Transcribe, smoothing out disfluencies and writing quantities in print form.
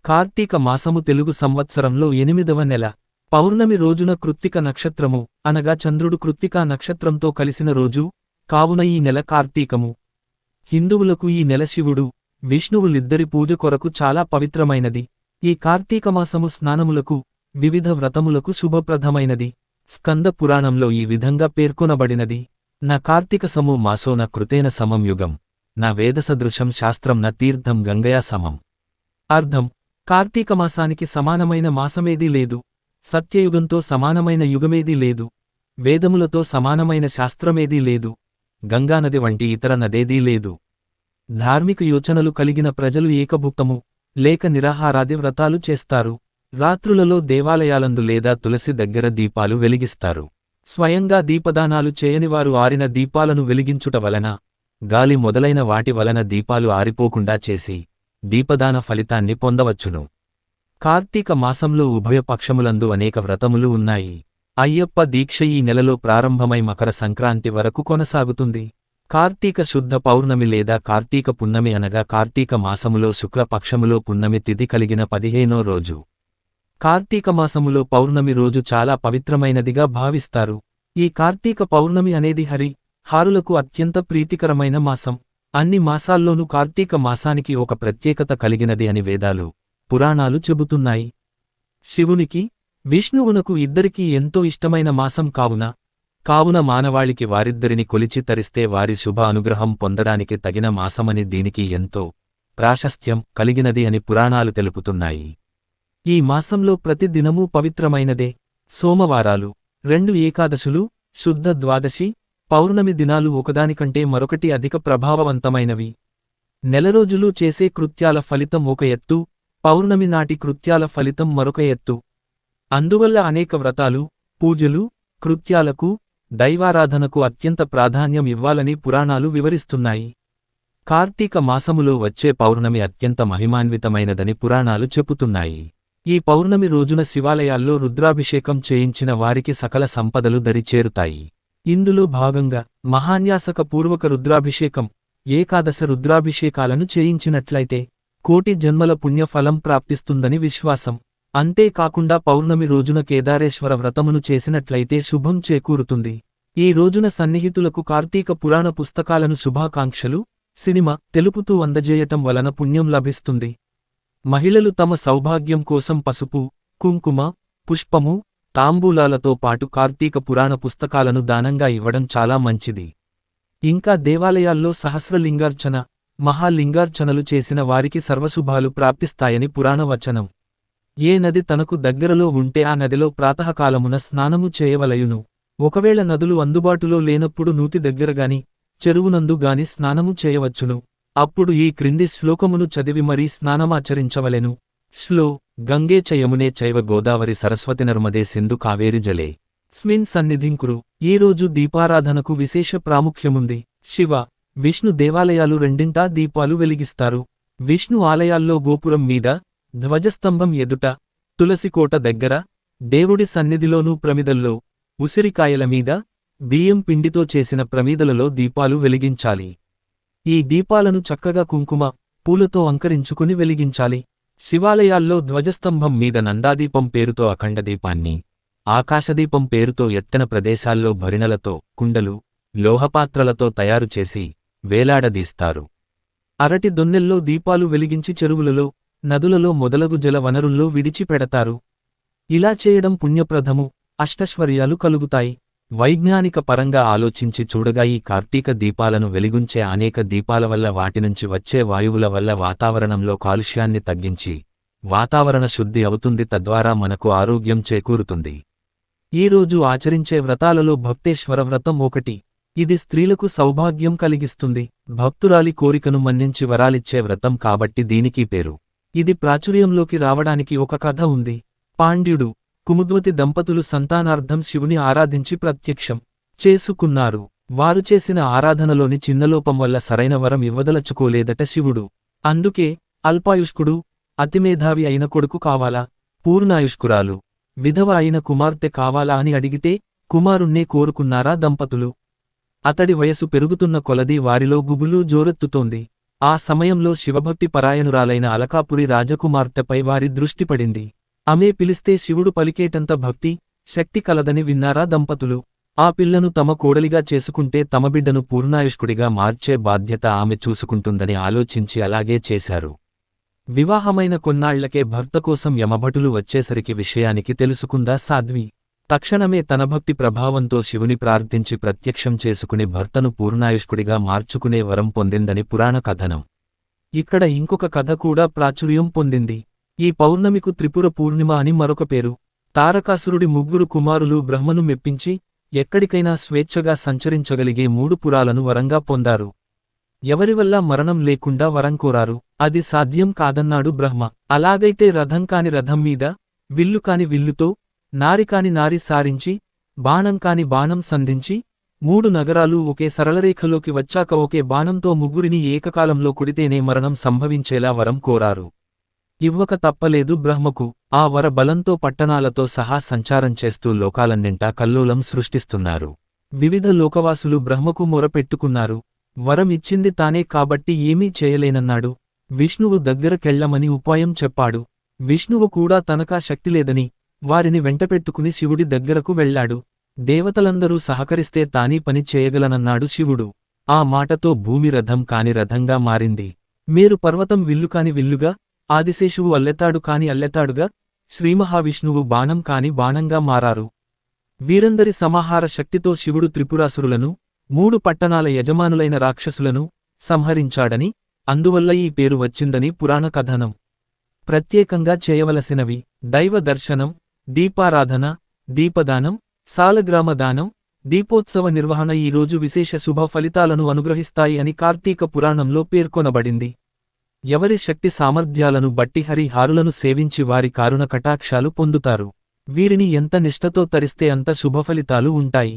కార్తీక మాసము తెలుగు సంవత్సరంలో 8వ నెల పౌర్ణమి రోజున కృత్తిక నక్షత్రము అనగా చంద్రుడు కృత్తికా నక్షత్రంతో కలిసిన రోజు కావున ఈ నెల కార్తీకము. హిందువులకు ఈ నెల శివుడు విష్ణువులిద్దరి పూజ కొరకు చాలా పవిత్రమైనది. ఈ కార్తీకమాసము స్నానములకు వివిధ వ్రతములకు శుభప్రదమైనది. స్కంద పురాణంలో ఈ విధంగా పేర్కొనబడినది. న కార్తీకసము మాసో న కృతేన సమం యుగం నా వేదసదృశం శాస్త్రం న తీర్థం గంగయా సమం. అర్థం: కార్తీకమాసానికి సమానమైన మాసమేదీ లేదు, సత్యయుగంతో సమానమైన యుగమేదీ లేదు, వేదములతో సమానమైన శాస్త్రమేదీ లేదు, గంగానది వంటి ఇతర నదేదీ లేదు. ధార్మిక యోచనలు కలిగిన ప్రజలు ఏకభుక్తము లేక నిరాహారాది వ్రతాలు చేస్తారు. రాత్రులలో దేవాలయాలందు లేదా తులసి దగ్గర దీపాలు వెలిగిస్తారు. స్వయంగా దీపదానాలు చేయనివారు ఆరిన దీపాలను వెలిగించుట వలన, గాలి మొదలైన వాటి వలన దీపాలు ఆరిపోకుండా చేసి దీపదాన ఫలితాన్ని పొందవచ్చును. కార్తీక మాసంలో ఉభయపక్షములందు అనేక వ్రతములు ఉన్నాయి. అయ్యప్ప దీక్ష ఈ నెలలో ప్రారంభమై మకర సంక్రాంతి వరకు కొనసాగుతుంది. కార్తీక శుద్ధ పౌర్ణమి లేదా కార్తీక పున్నమి అనగా కార్తీక మాసములో శుక్లపక్షములో పున్నమి తిథి కలిగిన 15వ రోజు. కార్తీక మాసములో పౌర్ణమి రోజు చాలా పవిత్రమైనదిగా భావిస్తారు. ఈ కార్తీక పౌర్ణమి అనేది హారులకు అత్యంత ప్రీతికరమైన మాసం. అన్ని మాసాల్లోనూ కార్తీక మాసానికి ఒక ప్రత్యేకత కలిగినది అని వేదాలు, పురాణాలు చెబుతున్నాయి. శివునికి, విష్ణువునకు ఇద్దరికీ ఎంతో ఇష్టమైన మాసం కావున మానవాళికి వారిద్దరిని కొలిచి తరిస్తే వారి శుభ అనుగ్రహం పొందడానికి తగిన మాసమని దీనికి ఎంతో ప్రాశస్త్యం కలిగినది అని పురాణాలు తెలుపుతున్నాయి. ఈ మాసంలో ప్రతి దినమూ పవిత్రమైనదే. సోమవారాలు, 2 ఏకాదశులు, శుద్ధ ద్వాదశి, పౌర్ణమి దినాలు ఒకదానికంటే మరొకటి అధిక ప్రభావవంతమైనవి. నెలరోజులు చేసే కృత్యాల ఫలితం ఒక ఎత్తు, పౌర్ణమి నాటి కృత్యాల ఫలితం మరొక ఎత్తు. అందువల్ల అనేక వ్రతాలు, పూజలు, కృత్యాలకు, దైవారాధనకు అత్యంత ప్రాధాన్యం ఇవ్వాలని పురాణాలు వివరిస్తున్నాయి. కార్తీక మాసములో వచ్చే పౌర్ణమి అత్యంత మహిమాన్వితమైనదని పురాణాలు చెబుతున్నాయి. ఈ పౌర్ణమి రోజున శివాలయాల్లో రుద్రాభిషేకం చేయించిన వారికి సకల సంపదలు దరిచేరుతాయి. ఇందులో భాగంగా మహాన్యాసక పూర్వక రుద్రాభిషేకం, ఏకాదశ రుద్రాభిషేకాలను చేయించినట్లయితే కోటి జన్మల పుణ్యఫలం ప్రాప్తిస్తుందని విశ్వాసం. అంతేకాకుండా పౌర్ణమి రోజున కేదారేశ్వర వ్రతమును చేసినట్లయితే శుభం చేకూరుతుంది. ఈ రోజున సన్నిహితులకు కార్తీక పురాణ పుస్తకాలను శుభాకాంక్షలు, సినిమా తెలుపుతూ అందజేయటం వలన పుణ్యం లభిస్తుంది. మహిళలు తమ సౌభాగ్యం కోసం పసుపు, కుంకుమ, పుష్పము, తాంబూలాలతో పాటు కార్తీక పురాణ పుస్తకాలను దానంగా ఇవ్వడం చాలా మంచిది. ఇంకా దేవాలయాల్లో సహస్రలింగార్చన, మహాలింగార్చనలు చేసిన వారికి సర్వశుభాలు ప్రాప్తిస్తాయని పురాణవచనం. ఏ నది తనకు దగ్గరలో ఉంటే ఆ నదిలో ప్రాతఃకాలమున స్నానము చేయవలయును. ఒకవేళ నదులు అందుబాటులో లేనప్పుడు నూతి దగ్గరగాని, చెరువునందు గాని స్నానము చేయవచ్చును. అప్పుడు ఈ క్రింది శ్లోకమును చదివి మరీ స్నానమాచరించవలెను. గంగే చ యమునే చైవ గోదావరి సరస్వతి నర్మదే సింధు కావేరి జలే స్మిన్ సన్నిధింకురు. ఈ రోజు దీపారాధనకు విశేష ప్రాముఖ్యముంది. శివ, విష్ణు దేవాలయాలు రెండింటా దీపాలు వెలిగిస్తారు. విష్ణు ఆలయాల్లో గోపురం మీద, ధ్వజస్తంభం ఎదుట, తులసికోట దగ్గర, దేవుడి సన్నిధిలోనూ ప్రమిదల్లో, ఉసిరికాయల మీద, బియ్యం పిండితో చేసిన ప్రమిదలలో దీపాలు వెలిగించాలి. ఈ దీపాలను చక్కగా కుంకుమ, పూలతో అంకరించుకుని వెలిగించాలి. శివాలయాల్లో ధ్వజస్తంభం మీద నందాదీపం పేరుతో అఖండదీపాన్ని, ఆకాశదీపం పేరుతో ఎత్తెన ప్రదేశాల్లో భరిణలతో, కుండలు, లోహపాత్రలతో తయారుచేసి వేలాడదీస్తారు. అరటి దొన్నెల్లో దీపాలు వెలిగించి చెరువులలో, నదులలో మొదలగు జల వనరుల్లో విడిచిపెడతారు. ఇలా చేయడం పుణ్యప్రదము, అష్టైశ్వర్యాలు కలుగుతాయి. వైజ్ఞానిక పరంగా ఆలోచించి చూడగా ఈ కార్తీక దీపాలను వెలిగించే అనేక దీపాల వల్ల వాటినుంచి వచ్చే వాయువుల వల్ల వాతావరణంలో కాలుష్యాన్ని తగ్గించి వాతావరణ శుద్ధి అవుతుంది. తద్వారా మనకు ఆరోగ్యం చేకూరుతుంది. ఈ రోజు ఆచరించే వ్రతాలలో భక్తేశ్వర వ్రతం ఒకటి. ఇది స్త్రీలకు సౌభాగ్యం కలిగిస్తుంది. భక్తురాలి కోరికను మన్నించి వరాలిచ్చే వ్రతం కాబట్టి దీనికి పేరు. ఇది ప్రాచుర్యంలోకి రావడానికి ఒక కథ ఉంది. పాండ్యుడు, కుముద్వతి దంపతులు సంతానార్థం శివుని ఆరాధించి ప్రత్యక్షం చేసుకున్నారు. వారు చేసిన ఆరాధనలోని చిన్నలోపం వల్ల సరైన వరం ఇవ్వదలచుకోలేదట శివుడు. అందుకే అల్పాయుష్కుడు, అతిమేధావి అయిన కొడుకు కావాలా, పూర్ణాయుష్కురాలు, విధవ అయిన కుమార్తె కావాలా అని అడిగితే కుమారుణ్ణే కోరుకున్నారా దంపతులు. అతడి వయసు పెరుగుతున్న కొలది వారిలో గుబులు జోరెత్తుతోంది. ఆ సమయంలో శివభక్తి పరాయణురాలైన అలకాపురి రాజకుమార్తెపై వారి దృష్టి పడింది. ఆమె పిలిస్తే శివుడు పలికేటంత భక్తి, శక్తి కలదని విన్నారా దంపతులు. ఆ పిల్లను తమ కోడలిగా చేసుకుంటే తమ బిడ్డను పూర్ణాయుష్కుడిగా మార్చే బాధ్యత ఆమె చూసుకుంటుందని ఆలోచించి అలాగే చేశారు. వివాహమైన కొన్నాళ్లకే భర్త కోసం యమభటులు వచ్చేసరికి విషయానికి తెలుసుకుందా సాధ్వి. తక్షణమే తన భక్తి ప్రభావంతో శివుని ప్రార్థించి ప్రత్యక్షం చేసుకుని భర్తను పూర్ణాయుష్కుడిగా మార్చుకునే వరం పొందిందని పురాణ కథనం. ఇక్కడ ఇంకొక కథ కూడా ప్రాచుర్యం పొందింది. ఈ పౌర్ణమికు త్రిపుర పూర్ణిమ అని మరొక పేరు. తారకాసురుడి ముగ్గురు కుమారులు బ్రహ్మను మెప్పించి ఎక్కడికైనా స్వేచ్ఛగా సంచరించగలిగే 3 పురాలను వరంగా పొందారు. ఎవరివల్ల మరణం లేకుండా వరం కోరారు. అది సాధ్యం కాదన్నాడు బ్రహ్మ. అలాగైతే రథం కాని రథం మీద, విల్లు కాని విల్లుతో, నారి కాని నారి సారించి, బాణం కాని బాణం సంధించి 3 నగరాలు ఒకే సరళరేఖలోకి వచ్చాక ఒకే బాణంతో ముగ్గురిని ఏకకాలంలో కొడితేనే మరణం సంభవించేలా వరం కోరారు. ఇవ్వక తప్పలేదు బ్రహ్మకు. ఆ వర బలంతో పట్టణాలతో సహా సంచారం చేస్తూ లోకాలన్నింటా కల్లోలం సృష్టిస్తున్నారు. వివిధ లోకవాసులు బ్రహ్మకు మొరపెట్టుకున్నారు. వరం ఇచ్చింది తానే కాబట్టి ఏమీ చేయలేనన్నాడు. విష్ణువు దగ్గరకెళ్లమని ఉపాయం చెప్పాడు. విష్ణువు కూడా తనకా శక్తిలేదని వారిని వెంటపెట్టుకుని శివుడి దగ్గరకు వెళ్లాడు. దేవతలందరూ సహకరిస్తే తానీ పని చేయగలనన్నాడు శివుడు. ఆ మాటతో భూమి రథం కాని రథంగా మారింది. మేరు పర్వతం విల్లుకాని విల్లుగా, ఆదిశేషువు అల్లెతాడు కాని అల్లెతాడుగా, శ్రీమహావిష్ణువు బాణం కాని బాణంగా మారారు. వీరందరి సమాహార శక్తితో శివుడు త్రిపురాసురులను, 3 పట్టణాల యజమానులైన రాక్షసులను సంహరించాడని, అందువల్ల ఈ పేరు వచ్చిందని పురాణ కథనం. ప్రత్యేకంగా చేయవలసినవి: దైవ దర్శనం, దీపారాధన, దీపదానం, సాలగ్రామ దానం, దీపోత్సవ నిర్వహణ. ఈ రోజు విశేష శుభ ఫలితాలను అనుగ్రహిస్తాయి అని కార్తీక పురాణంలో పేర్కొనబడింది. ఎవరి శక్తి సామర్థ్యాలను బట్టి హరిహారులను సేవించి వారి కారుణ కటాక్షాలు పొందుతారు. వీరిని ఎంత నిష్ఠతో తరిస్తే అంత శుభఫలితాలు ఉంటాయి.